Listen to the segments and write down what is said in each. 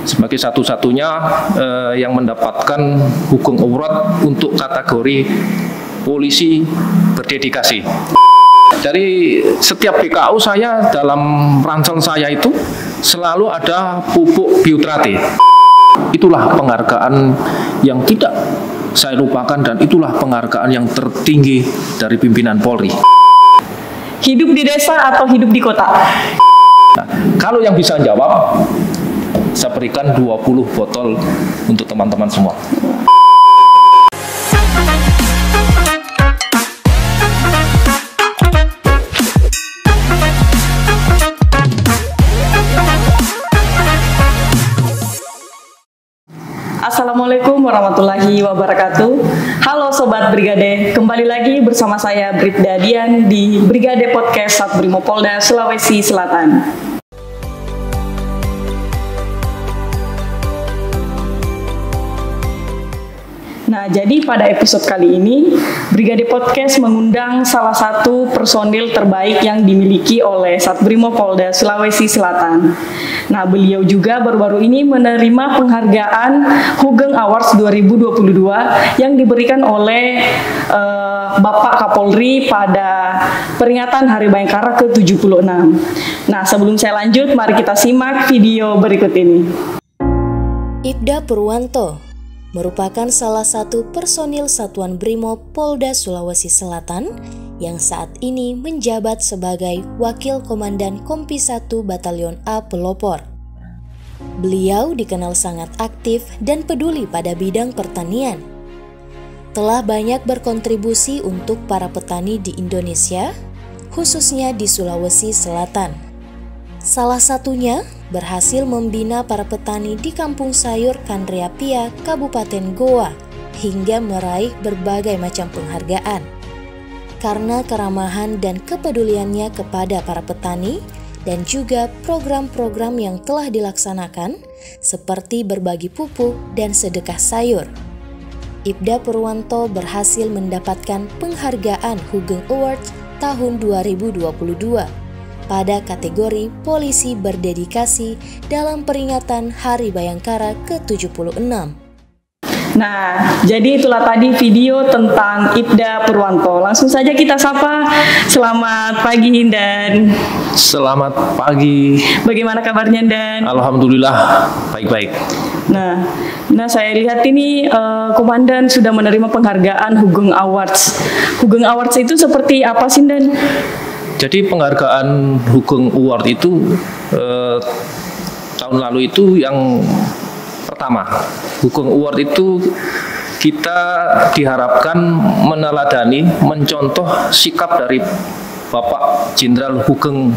sebagai satu-satunya yang mendapatkan Hugeng Award untuk kategori polisi berdedikasi. Dari setiap BKU saya, dalam ransel saya itu selalu ada pupuk biotrate. Itulah penghargaan yang tidak saya lupakan dan itulah penghargaan yang tertinggi dari pimpinan Polri. Hidup di desa atau hidup di kota? Nah, kalau yang bisa jawab, saya berikan 20 botol untuk teman-teman semua. Assalamualaikum warahmatullahi wabarakatuh. Halo Sobat Brigade, kembali lagi bersama saya Bribda Dian di Brigade Podcast Satbrimopolda Sulawesi Selatan. Nah, jadi pada episode kali ini, Brigade Podcast mengundang salah satu personil terbaik yang dimiliki oleh Satbrimopolda Sulawesi Selatan. Nah, beliau juga baru-baru ini menerima penghargaan Hugeng Awards 2022 yang diberikan oleh Bapak Kapolri pada peringatan Hari Bayangkara ke-76. Nah, sebelum saya lanjut, mari kita simak video berikut ini. Ibda Purwanto merupakan salah satu personil Satuan Brimob Polda Sulawesi Selatan yang saat ini menjabat sebagai Wakil Komandan Kompi 1 Batalion A Pelopor. Beliau dikenal sangat aktif dan peduli pada bidang pertanian. Telah banyak berkontribusi untuk para petani di Indonesia, khususnya di Sulawesi Selatan. Salah satunya berhasil membina para petani di Kampung Sayur Kandreapia, Kabupaten Goa, hingga meraih berbagai macam penghargaan. Karena keramahan dan kepeduliannya kepada para petani, dan juga program-program yang telah dilaksanakan, seperti berbagi pupuk dan sedekah sayur. Ibda Purwanto berhasil mendapatkan penghargaan Hugeng Awards tahun 2022. pada kategori polisi berdedikasi dalam peringatan Hari Bayangkara ke-76. Nah, jadi itulah tadi video tentang Ibda Purwanto. Langsung saja kita sapa. Selamat pagi, Dan. Selamat pagi. Bagaimana kabarnya, Dan? Alhamdulillah, baik-baik. Nah, saya lihat ini Komandan sudah menerima penghargaan Hugeng Awards. Hugeng Awards itu seperti apa sih, Dan? Jadi penghargaan Hugeng Award itu tahun lalu itu yang pertama. Hugeng Award itu kita diharapkan meneladani, mencontoh sikap dari Bapak Jenderal Hugeng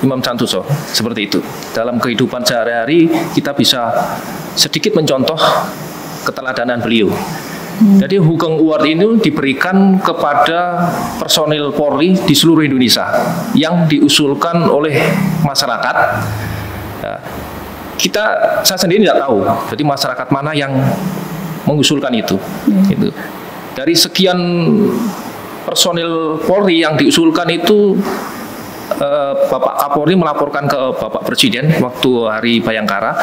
Imam Santoso, seperti itu. Dalam kehidupan sehari-hari kita bisa sedikit mencontoh keteladanan beliau. Jadi Hugeng Award ini diberikan kepada personil Polri di seluruh Indonesia yang diusulkan oleh masyarakat. Saya sendiri tidak tahu, jadi masyarakat mana yang mengusulkan itu. Gitu. Dari sekian personil Polri yang diusulkan itu, Bapak Kapolri melaporkan ke Bapak Presiden waktu Hari Bayangkara,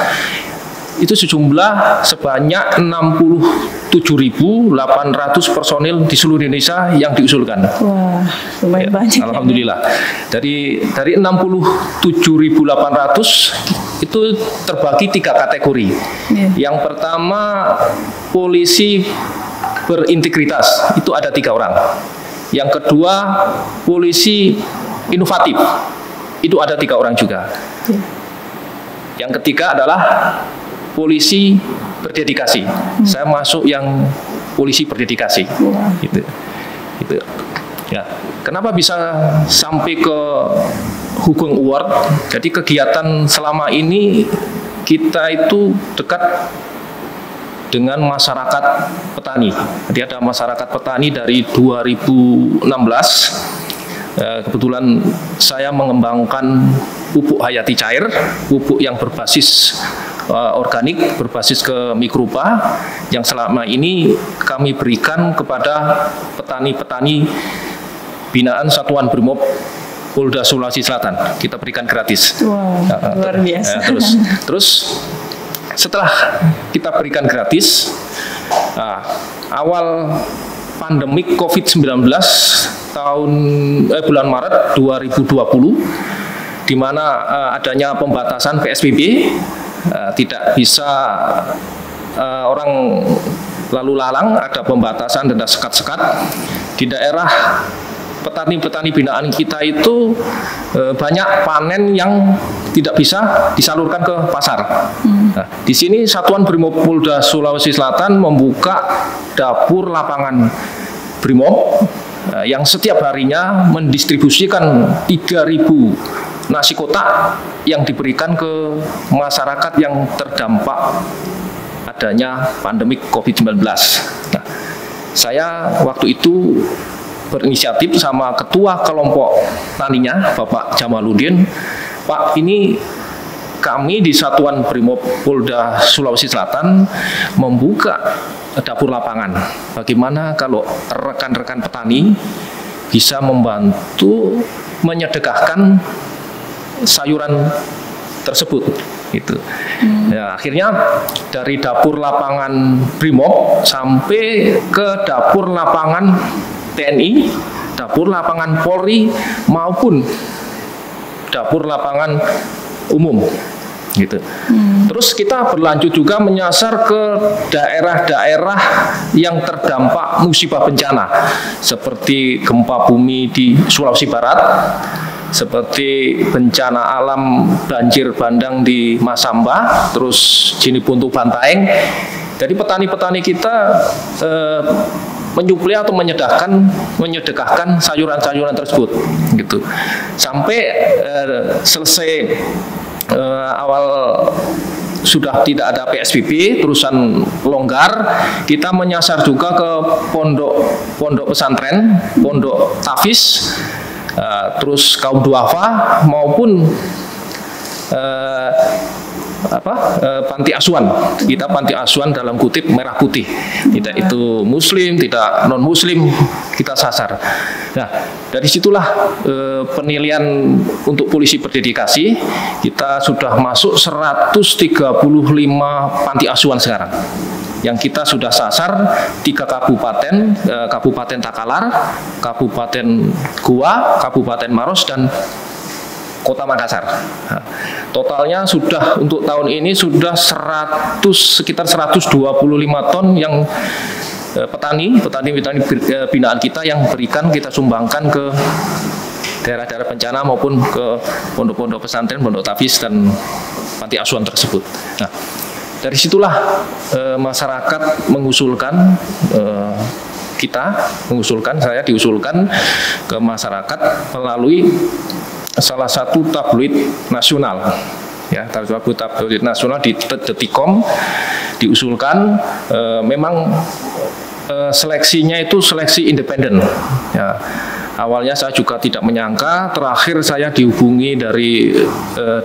itu sejumlah sebanyak 67.800 personil di seluruh Indonesia yang diusulkan. Wah, lumayan banyak. Alhamdulillah. Dari 67.800 itu terbagi 3 kategori. Yang pertama, polisi berintegritas, itu ada 3 orang. Yang kedua, polisi inovatif, itu ada 3 orang juga. Yang ketiga adalah polisi berdedikasi. Saya masuk yang polisi berdedikasi. Gitu. Ya. Kenapa bisa sampai ke Hugeng Award? Jadi kegiatan selama ini kita itu dekat dengan masyarakat petani. Jadi ada masyarakat petani dari 2016. Kebetulan saya mengembangkan pupuk hayati cair, pupuk yang berbasis organik, berbasis ke mikroba, yang selama ini kami berikan kepada petani-petani binaan Satuan Brimob Polda Sulawesi Selatan. Kita berikan gratis. Wow, luar biasa. Terus setelah kita berikan gratis, awal pandemik COVID-19 bulan Maret 2020, di mana adanya pembatasan PSBB, tidak bisa orang lalu lalang, ada pembatasan dan ada sekat-sekat di daerah. Petani-petani binaan kita itu banyak panen yang tidak bisa disalurkan ke pasar. Nah, di sini Satuan Brimob Polda Sulawesi Selatan membuka dapur lapangan Brimob yang setiap harinya mendistribusikan 3.000 nasi kotak yang diberikan ke masyarakat yang terdampak adanya pandemik COVID-19. Nah, saya waktu itu berinisiatif sama ketua kelompok taninya, Bapak Jamaluddin, Pak, ini kami di Satuan Brimob Polda Sulawesi Selatan membuka dapur lapangan. Bagaimana kalau rekan-rekan petani bisa membantu menyedekahkan sayuran tersebut, gitu. Ya, akhirnya dari dapur lapangan Brimob sampai ke dapur lapangan TNI, dapur lapangan Polri maupun dapur lapangan umum, gitu. Terus kita berlanjut juga menyasar ke daerah-daerah yang terdampak musibah bencana seperti gempa bumi di Sulawesi Barat, seperti bencana alam banjir bandang di Masamba, terus Jinipuntu Bantaeng. Jadi petani-petani kita menyuplai atau menyedekahkan sayuran-sayuran tersebut, gitu. Sampai selesai awal sudah tidak ada PSBB, terusan longgar, kita menyasar juga ke pondok pesantren, pondok tahfiz, terus kaum duafa maupun panti asuhan. Kita panti asuhan dalam kutip merah putih, tidak itu muslim, tidak non muslim, kita sasar. Nah, dari situlah penilaian untuk polisi berdedikasi, kita sudah masuk 135 panti asuhan sekarang yang kita sudah sasar 3 kabupaten, Kabupaten Takalar, Kabupaten Goa, Kabupaten Maros, dan Kota Makassar. Nah, totalnya sudah untuk tahun ini sudah sekitar 125 ton yang petani binaan kita yang berikan, kita sumbangkan ke daerah-daerah bencana maupun ke pondok-pondok pesantren, pondok tahfiz dan panti asuhan tersebut. Nah, dari situlah masyarakat mengusulkan, saya diusulkan ke masyarakat melalui salah satu tabloid nasional, ya, tabloid nasional di Detikom, diusulkan. Memang seleksinya itu seleksi independen, ya. Awalnya saya juga tidak menyangka, terakhir saya dihubungi dari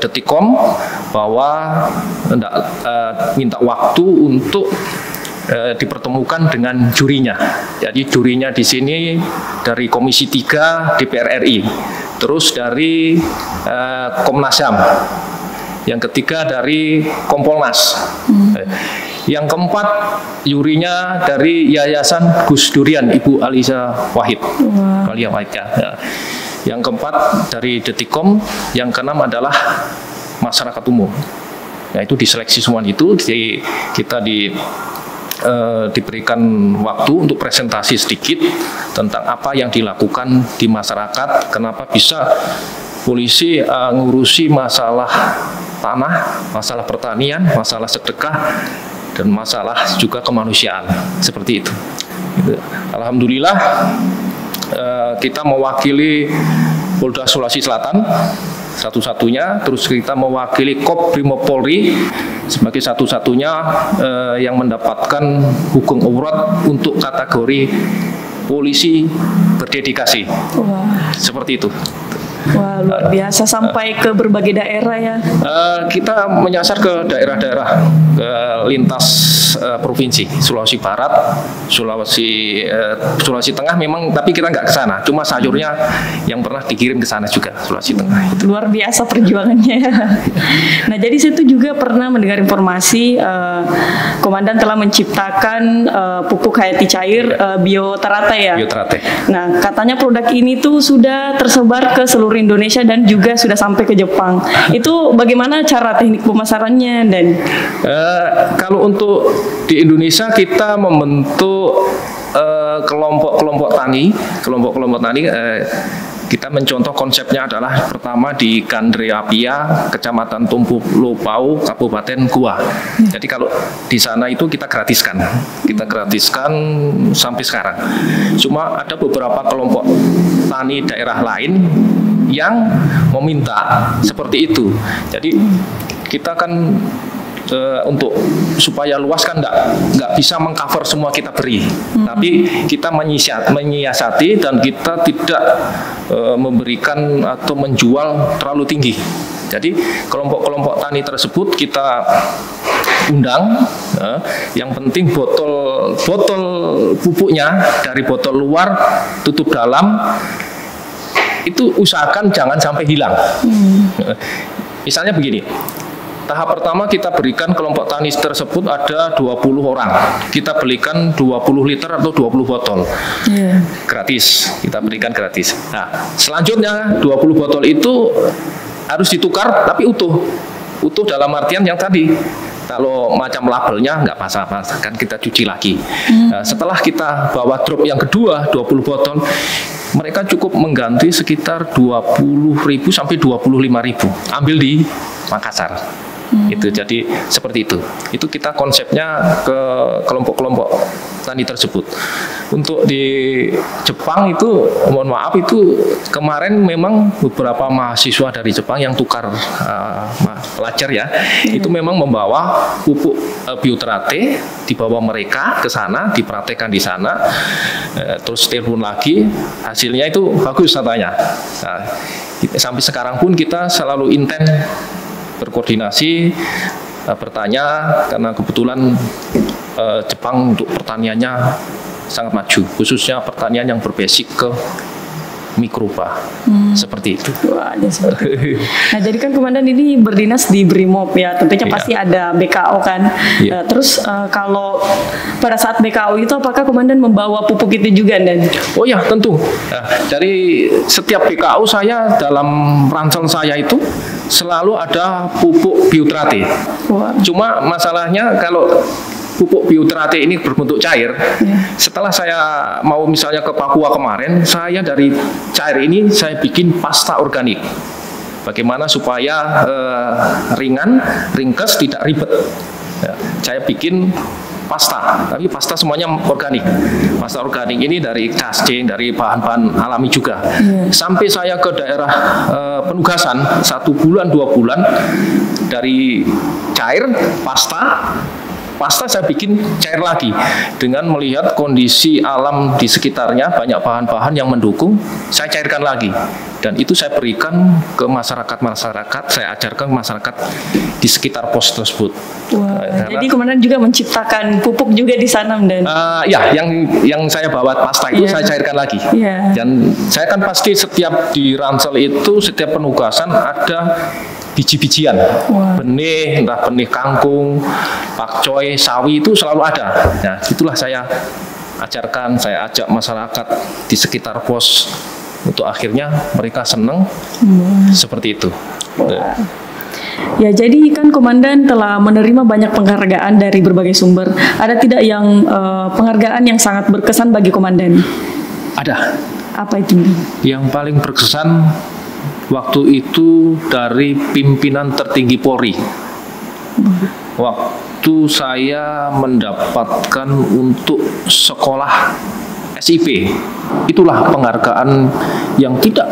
Detikom bahwa minta waktu untuk dipertemukan dengan jurinya. Jadi jurinya di sini dari Komisi 3 DPR RI, terus dari Komnas HAM, yang ketiga dari Kompolnas, yang keempat jurinya dari Yayasan Gus Durian, Ibu Alisa Wahid, ya. Yang keempat dari Detikom, yang keenam adalah masyarakat umum. Nah, itu diseleksi semua itu, kita diberikan waktu untuk presentasi sedikit tentang apa yang dilakukan di masyarakat, kenapa bisa polisi ngurusi masalah tanah, masalah pertanian, masalah sedekah, dan masalah juga kemanusiaan, seperti itu. Alhamdulillah kita mewakili Polda Sulawesi Selatan satu-satunya, terus kita mewakili Kop Brimob Polri sebagai satu-satunya yang mendapatkan hukum award untuk kategori polisi berdedikasi. Seperti itu. Wah, luar biasa, sampai ke berbagai daerah ya. Kita menyasar ke daerah-daerah lintas provinsi, Sulawesi Barat, Sulawesi Tengah memang, tapi kita nggak ke sana. Cuma sayurnya yang pernah dikirim ke sana juga, Sulawesi Tengah. Luar biasa perjuangannya. Nah, jadi saya tuh juga pernah mendengar informasi Komandan telah menciptakan pupuk hayati cair Bioterate ya. Bioterate. Nah, katanya produk ini tuh sudah tersebar ke seluruh Indonesia dan juga sudah sampai ke Jepang. Itu bagaimana cara teknik pemasarannya dan? Kalau untuk di Indonesia kita membentuk kelompok-kelompok tani. Kita mencontoh konsepnya adalah pertama di Kandreapia, Kecamatan Tumpu Lopau, Kabupaten Goa. Jadi kalau di sana itu kita gratiskan sampai sekarang. Cuma ada beberapa kelompok tani daerah lain yang meminta seperti itu. Jadi kita kan untuk supaya luas kan nggak bisa mengcover semua kita beri, tapi kita menyiasati dan kita tidak memberikan atau menjual terlalu tinggi. Jadi kelompok-kelompok tani tersebut kita undang. Yang penting botol pupuknya dari botol luar tutup dalam itu usahakan jangan sampai hilang. Misalnya begini. Tahap pertama kita berikan kelompok tani tersebut ada 20 orang. Kita belikan 20 liter atau 20 botol. Gratis, kita berikan gratis. Nah, selanjutnya 20 botol itu harus ditukar tapi utuh. Utuh dalam artian yang tadi. Kalau macam labelnya nggak pas-pas, kan kita cuci lagi. Nah, setelah kita bawa drop yang kedua 20 botol, mereka cukup mengganti sekitar 20.000 sampai 25.000. Ambil di Makassar. Itu jadi seperti itu. Itu kita konsepnya ke kelompok-kelompok tani tersebut. Untuk di Jepang itu mohon maaf itu kemarin memang beberapa mahasiswa dari Jepang yang tukar pelajar ya, itu memang membawa pupuk Bioterate, dibawa mereka ke sana, dipraktekkan di sana, terus telepon lagi, hasilnya itu bagus katanya. Nah, sampai sekarang pun kita selalu intens berkoordinasi, bertanya, karena kebetulan Jepang untuk pertaniannya sangat maju, khususnya pertanian yang berbasic ke mikroba, seperti itu. Wah, seperti itu. Nah, jadi kan Komandan ini berdinas di Brimob ya, tentunya pasti ada BKO kan. Terus kalau pada saat BKO itu apakah Komandan membawa pupuk itu juga dan? Oh ya, tentu. Nah, dari setiap BKO saya dalam ransel saya itu selalu ada pupuk Bioterate. Cuma masalahnya kalau pupuk Bioterate ini berbentuk cair. Setelah saya mau misalnya ke Papua kemarin, saya dari cair ini saya bikin pasta organik. Bagaimana supaya ringan, ringkes, tidak ribet. Saya bikin pasta, tapi pasta semuanya organik. Pasta organik ini dari casing, dari bahan-bahan alami juga. Sampai saya ke daerah penugasan 1 bulan 2 bulan dari cair pasta saya bikin cair lagi dengan melihat kondisi alam di sekitarnya, banyak bahan-bahan yang mendukung, saya cairkan lagi dan itu saya berikan ke masyarakat, saya ajarkan masyarakat di sekitar pos tersebut. Jadi Komandan juga menciptakan pupuk juga di sana dan? Ya, yang saya bawa pasta itu saya cairkan lagi. Dan saya kan pasti setiap di ransel itu setiap penugasan ada biji-bijian, benih, entah benih kangkung, pakcoy, sawi itu selalu ada. Nah, itulah saya ajarkan, saya ajak masyarakat di sekitar pos untuk akhirnya mereka senang seperti itu. Ya, jadi kan Komandan telah menerima banyak penghargaan dari berbagai sumber. Ada tidak yang penghargaan yang sangat berkesan bagi Komandan? Ada. Apa itu? Yang paling berkesan waktu itu dari pimpinan tertinggi Polri. Waktu saya mendapatkan untuk sekolah SIP, itulah penghargaan yang tidak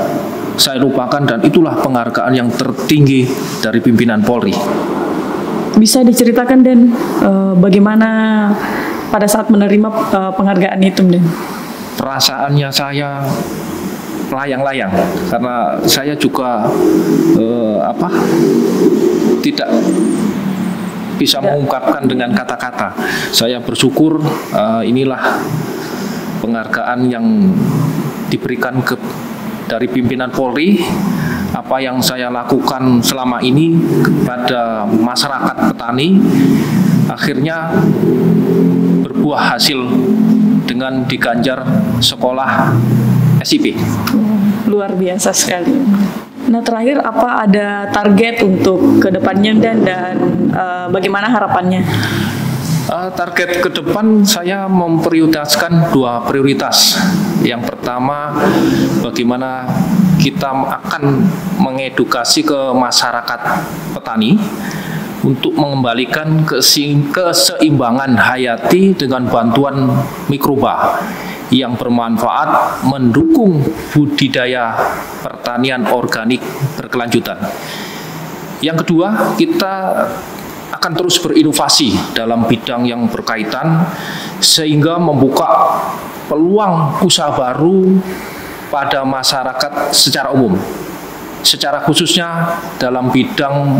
saya lupakan dan itulah penghargaan yang tertinggi dari pimpinan Polri. Bisa diceritakan Dan bagaimana pada saat menerima penghargaan itu Dan? Perasaannya saya layang-layang karena saya juga tidak bisa mengungkapkan dengan kata-kata. Saya bersyukur inilah penghargaan yang diberikan dari pimpinan Polri. Apa yang saya lakukan selama ini kepada masyarakat petani akhirnya berbuah hasil dengan diganjar sekolah SIP. Luar biasa sekali. Nah, terakhir apa ada target untuk kedepannya dan bagaimana harapannya? Target ke depan saya memprioritaskan 2 prioritas. Yang pertama, bagaimana kita akan mengedukasi ke masyarakat petani untuk mengembalikan keseimbangan hayati dengan bantuan mikroba yang bermanfaat mendukung budidaya pertanian organik berkelanjutan. Yang kedua, kita akan terus berinovasi dalam bidang yang berkaitan sehingga membuka peluang usaha baru pada masyarakat secara umum, secara khususnya dalam bidang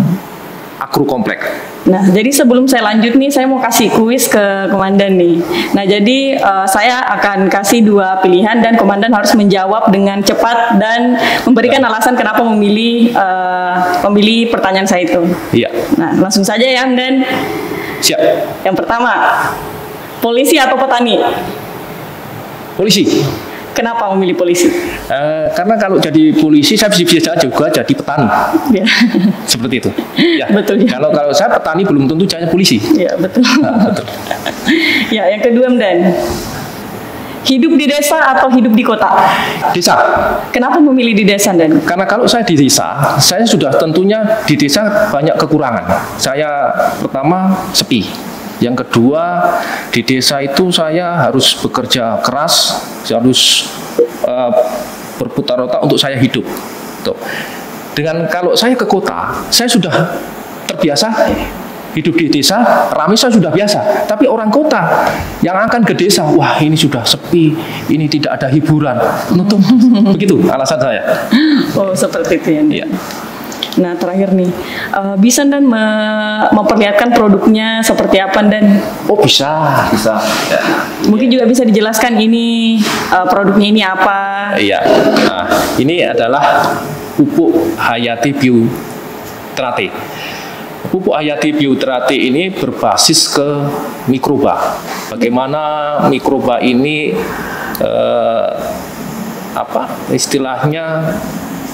agrokompleks. Nah, jadi sebelum saya lanjut nih, saya mau kasih kuis ke Komandan nih. Nah, jadi saya akan kasih 2 pilihan dan Komandan harus menjawab dengan cepat dan memberikan alasan kenapa memilih pertanyaan saya itu. Iya. Nah, langsung saja ya, dan Siap. yang pertama, polisi atau petani? Polisi. Kenapa memilih polisi? Karena kalau jadi polisi saya bisa juga jadi petani. Ya. Seperti itu. Ya. Betul ya. Kalau saya petani belum tentu jadi polisi. Ya, betul. Betul. Ya, yang kedua, Dan. Hidup di desa atau hidup di kota? Desa. Kenapa memilih di desa, Dan? Karena kalau saya di desa, saya sudah tentunya di desa banyak kekurangan. Saya pertama sepi. Yang kedua, di desa itu saya harus bekerja keras, saya harus berputar otak untuk saya hidup. Tuh. Dengan kalau saya ke kota, saya sudah terbiasa hidup di desa, ramai saya sudah biasa. Tapi orang kota yang akan ke desa, wah ini sudah sepi, ini tidak ada hiburan. Tentu begitu alasan saya. Oh, seperti itu ya. Iya. Nah, terakhir nih, bisa Dan memperlihatkan produknya seperti apa, Dan? Oh, bisa. Ya. Mungkin juga bisa dijelaskan ini produknya ini apa? Iya. Nah, ini adalah pupuk Hayati Bioterate. Pupuk Hayati Bioterate ini berbasis ke mikroba. Bagaimana mikroba ini istilahnya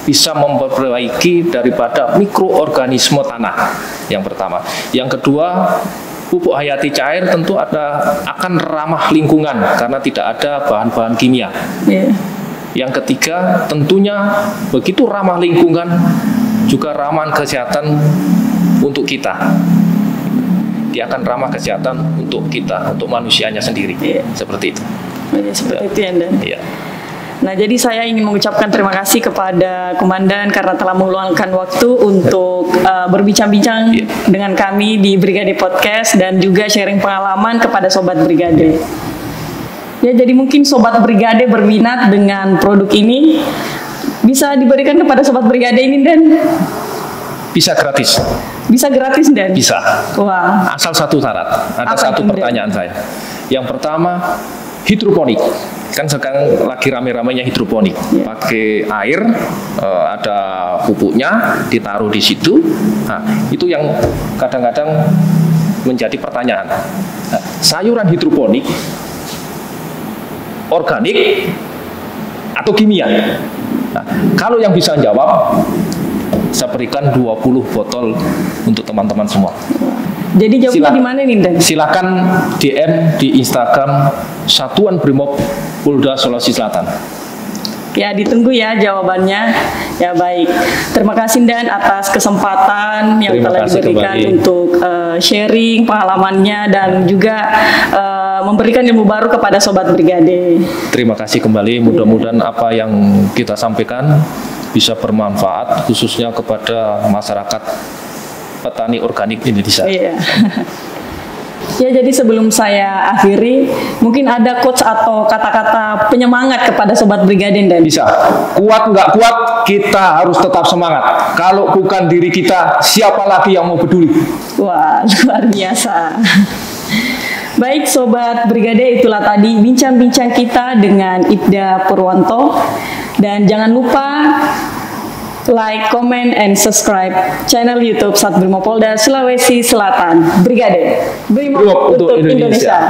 bisa memperbaiki daripada mikroorganisme tanah. Yang pertama. Yang kedua, pupuk hayati cair tentu akan ramah lingkungan karena tidak ada bahan-bahan kimia. Yeah. Yang ketiga, tentunya begitu ramah lingkungan juga ramah kesehatan untuk kita. Dia akan ramah kesehatan untuk kita, untuk manusianya sendiri. Yeah. Seperti itu. Seperti itu ya, Dan. Iya. Nah, jadi saya ingin mengucapkan terima kasih kepada Komandan karena telah meluangkan waktu untuk berbincang-bincang dengan kami di Brigade Podcast dan juga sharing pengalaman kepada Sobat Brigade. Ya, jadi mungkin Sobat Brigade berminat dengan produk ini, bisa diberikan kepada Sobat Brigade ini, Dan? Bisa gratis. Bisa gratis, Dan? Bisa. Wah. Asal satu syarat. Ada satu pertanyaan saya. Yang pertama, hidroponik. Kan sekarang lagi rame-ramenya hidroponik. Pakai air, ada pupuknya, ditaruh di situ. Nah, itu yang kadang-kadang menjadi pertanyaan. Nah, sayuran hidroponik, organik atau kimia? Nah, kalau yang bisa jawab, saya berikan 20 botol untuk teman-teman semua. Jadi jawabnya di mana nih, Dan? Silakan DM di Instagram Satuan Brimob Polda Sulawesi Selatan. Ya, ditunggu ya jawabannya. Ya, baik. Terima kasih, Dan, atas kesempatan yang telah diberikan untuk sharing pengalamannya dan juga memberikan ilmu baru kepada Sobat Brigade. Terima kasih kembali. Mudah-mudahan apa yang kita sampaikan bisa bermanfaat khususnya kepada masyarakat petani organik Indonesia. Iya. Ya, jadi sebelum saya akhiri, mungkin ada quotes atau kata-kata penyemangat kepada Sobat Brigaden dan Bisa. Kuat nggak kuat, kita harus tetap semangat. Kalau bukan diri kita, siapa lagi yang mau peduli? wah, luar biasa. Baik Sobat Brigade, itulah tadi bincang-bincang kita dengan Ibda Purwanto. Dan jangan lupa like, comment, and subscribe channel YouTube Satbrimo Polda Sulawesi Selatan. Brigade Brimob untuk Indonesia.